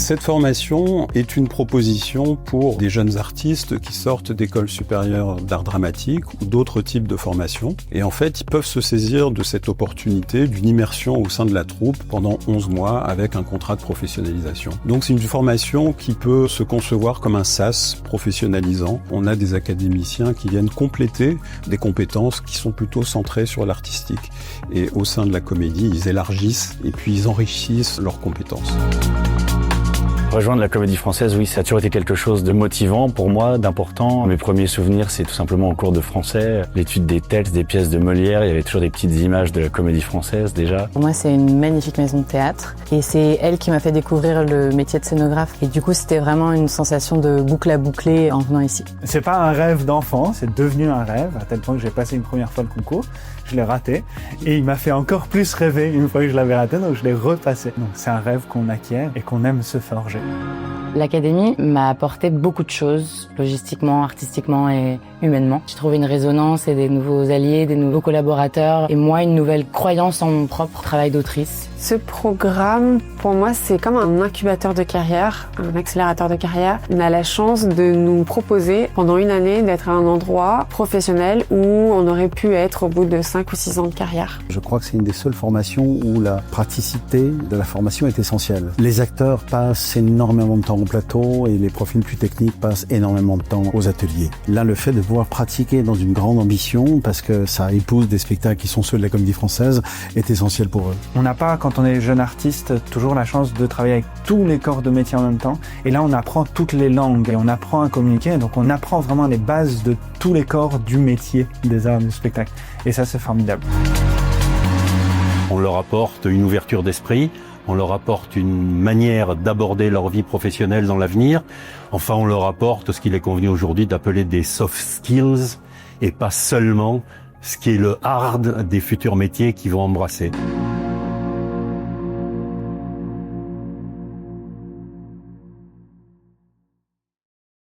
Cette formation est une proposition pour des jeunes artistes qui sortent d'écoles supérieures d'art dramatique ou d'autres types de formations. Et en fait, ils peuvent se saisir de cette opportunité d'une immersion au sein de la troupe pendant 11 mois avec un contrat de professionnalisation. Donc c'est une formation qui peut se concevoir comme un SAS professionnalisant. On a des académiciens qui viennent compléter des compétences qui sont plutôt centrées sur l'artistique. Et au sein de la comédie, ils élargissent et puis ils enrichissent leurs compétences. Rejoindre la Comédie Française, oui, ça a toujours été quelque chose de motivant pour moi, d'important. Mes premiers souvenirs, c'est tout simplement en cours de français, l'étude des textes, des pièces de Molière. Il y avait toujours des petites images de la Comédie Française déjà. Pour moi, c'est une magnifique maison de théâtre et c'est elle qui m'a fait découvrir le métier de scénographe. Et du coup, c'était vraiment une sensation de boucle à boucler en venant ici. C'est pas un rêve d'enfant, c'est devenu un rêve, à tel point que j'ai passé une première fois le concours. Je l'ai raté et il m'a fait encore plus rêver une fois que je l'avais raté, donc je l'ai repassé. Donc c'est un rêve qu'on acquiert et qu'on aime se forger. L'académie m'a apporté beaucoup de choses, logistiquement, artistiquement et humainement. J'ai trouvé une résonance et des nouveaux alliés, des nouveaux collaborateurs et moi une nouvelle croyance en mon propre travail d'autrice. Ce programme, pour moi, c'est comme un incubateur de carrière, un accélérateur de carrière. On a la chance de nous proposer pendant une année d'être à un endroit professionnel où on aurait pu être au bout de 5 ou 6 ans de carrière. Je crois que c'est une des seules formations où la praticité de la formation est essentielle. Les acteurs passent énormément de temps au plateau et les profils plus techniques passent énormément de temps aux ateliers. Là, le fait de pouvoir pratiquer dans une grande ambition, parce que ça épouse des spectacles qui sont ceux de la Comédie Française, est essentiel pour eux. On n'a pas, quand on est jeune artiste, toujours la chance de travailler avec tous les corps de métier en même temps. Et là, on apprend toutes les langues et on apprend à communiquer. Donc, on apprend vraiment les bases de tous les corps du métier des arts du spectacle. Et ça, c'est formidable. On leur apporte une ouverture d'esprit, on leur apporte une manière d'aborder leur vie professionnelle dans l'avenir. Enfin, on leur apporte ce qu'il est convenu aujourd'hui d'appeler des soft skills et pas seulement ce qui est le hard des futurs métiers qu'ils vont embrasser.